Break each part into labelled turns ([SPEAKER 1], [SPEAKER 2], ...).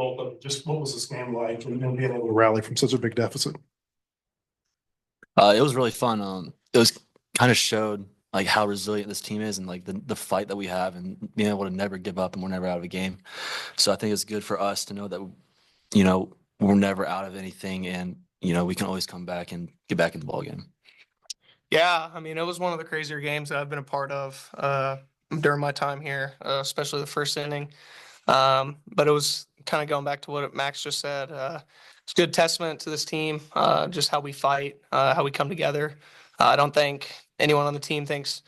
[SPEAKER 1] difficult, but just what was this game like and being able to rally from such a big deficit?
[SPEAKER 2] It was really fun. It was kind of showed like how resilient this team is and like the fight that we have and being able to never give up and we're never out of a game. So I think it's good for us to know that we're never out of anything and we can always come back and get back in the ball game.
[SPEAKER 3] Yeah, I mean, it was one of the crazier games that I've been a part of during my time here, especially the first inning. But it was kind of going back to what Max just said. It's a good testament to this team, just how we fight, how we come together. I don't think anyone on the team thinks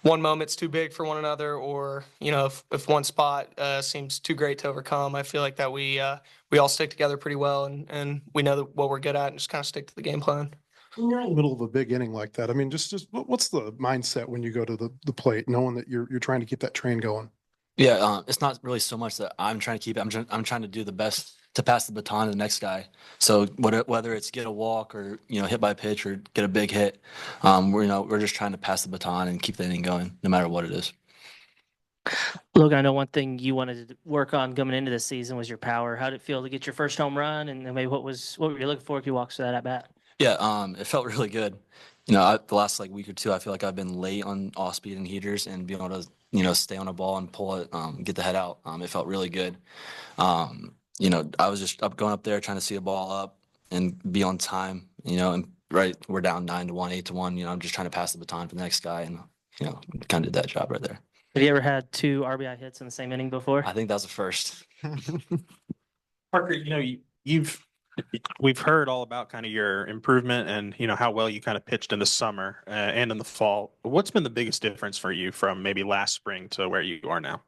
[SPEAKER 3] one moment's too big for one another, or if one spot seems too great to overcome. I feel like that we all stick together pretty well, and we know what we're good at, and just kind of stick to the game plan.
[SPEAKER 1] When you're in the middle of a big inning like that, I mean, just what's the mindset when you go to the plate, knowing that you're trying to keep that train going?
[SPEAKER 2] Yeah, it's not really so much that I'm trying to keep it. I'm trying to do the best to pass the baton to the next guy. So whether it's get a walk or hit by a pitch or get a big hit, we're just trying to pass the baton and keep the inning going, no matter what it is.
[SPEAKER 4] Logan, I know one thing you wanted to work on coming into this season was your power. How did it feel to get your first home run, and maybe what were you looking for if you walked through that at bat?
[SPEAKER 2] Yeah, it felt really good. The last like week or two, I feel like I've been late on off speed and heaters and being able to stay on a ball and pull it, get the head out. It felt really good. I was just going up there trying to see the ball up and be on time. And right, we're down 9-1, 8-1. I'm just trying to pass the baton to the next guy, and kind of did that job right there.
[SPEAKER 4] Have you ever had two RBI hits in the same inning before?
[SPEAKER 2] I think that was the first.
[SPEAKER 5] Parker, we've heard all about kind of your improvement and how well you kind of pitched in the summer and in the fall. What's been the biggest difference for you from maybe last spring to where you are now?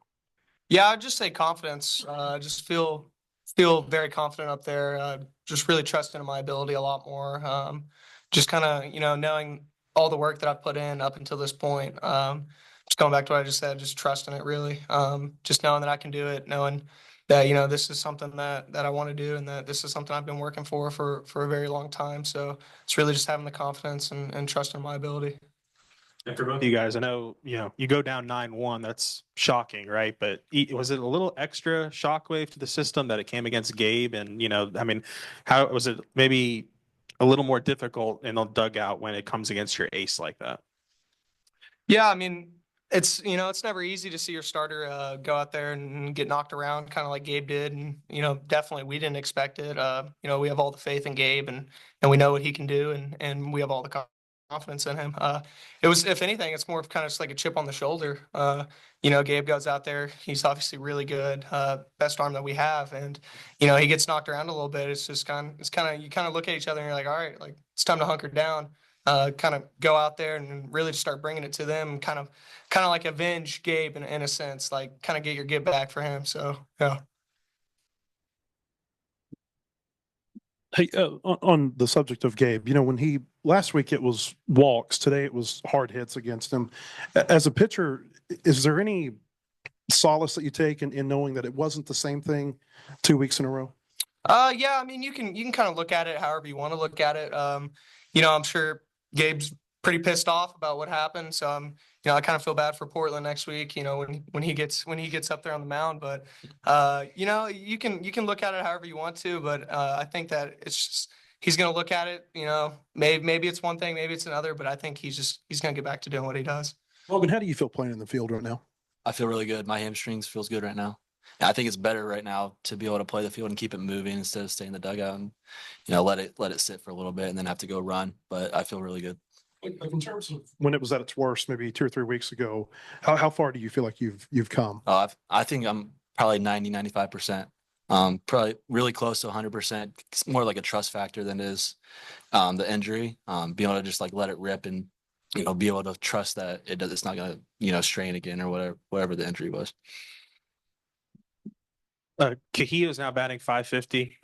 [SPEAKER 3] Yeah, I'd just say confidence. Just feel very confident up there. Just really trusting in my ability a lot more. Just kind of knowing all the work that I've put in up until this point. Just going back to what I just said, just trusting it really. Just knowing that I can do it, knowing that this is something that I want to do, and that this is something I've been working for a very long time. So it's really just having the confidence and trusting my ability.
[SPEAKER 5] And for both of you guys, I know you go down 9-1. That's shocking, right? But was it a little extra shockwave to the system that it came against Gabe? And I mean, how was it maybe a little more difficult in the dugout when it comes against your ace like that?
[SPEAKER 3] Yeah, I mean, it's never easy to see your starter go out there and get knocked around, kind of like Gabe did, and definitely we didn't expect it. We have all the faith in Gabe, and we know what he can do, and we have all the confidence in him. It was, if anything, it's more of kind of just like a chip on the shoulder. Gabe goes out there, he's obviously really good, best arm that we have, and he gets knocked around a little bit. It's just you kind of look at each other and you're like, all right, like it's time to hunker down. Kind of go out there and really just start bringing it to them, kind of like avenge Gabe in a sense, like kind of get your get back for him. So yeah.
[SPEAKER 1] Hey, on the subject of Gabe, when last week it was walks, today it was hard hits against him. As a pitcher, is there any solace that you take in knowing that it wasn't the same thing 2 weeks in a row?
[SPEAKER 3] Yeah, I mean, you can kind of look at it however you want to look at it. I'm sure Gabe's pretty pissed off about what happened. So I kind of feel bad for Portland next week, when he gets up there on the mound. But you can look at it however you want to, but I think that it's just he's gonna look at it, maybe it's one thing, maybe it's another, but I think he's gonna get back to doing what he does.
[SPEAKER 1] Logan, how do you feel playing in the field right now?
[SPEAKER 2] I feel really good. My hamstrings feels good right now. I think it's better right now to be able to play the field and keep it moving instead of staying in the dugout and let it sit for a little bit and then have to go run. But I feel really good.
[SPEAKER 1] Like in terms of when it was at its worst, maybe 2 or 3 weeks ago, how far do you feel like you've come?
[SPEAKER 2] I think I'm probably 90-95%. Probably really close to 100%. It's more like a trust factor than it is the injury. Being able to just like let it rip and be able to trust that it's not gonna strain again or whatever the injury was.
[SPEAKER 5] Cahill is now batting 550.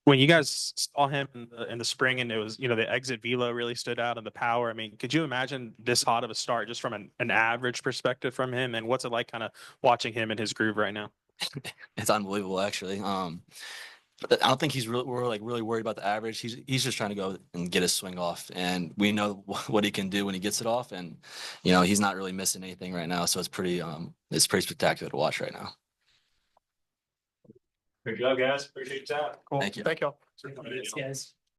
[SPEAKER 5] When you guys saw him in the spring and it was, the exit velo really stood out and the power. I mean, could you imagine this hot of a start just from an average perspective from him? And what's it like kind of watching him in his groove right now?
[SPEAKER 2] It's unbelievable, actually. But I don't think we're like really worried about the average. He's just trying to go and get his swing off, and we know what he can do when he gets it off, and he's not really missing anything right now. So it's pretty spectacular to watch right now.
[SPEAKER 6] Good job, guys. Appreciate your time.
[SPEAKER 3] Cool.
[SPEAKER 2] Thank you.
[SPEAKER 3] Thank y'all.
[SPEAKER 4] Thanks, guys.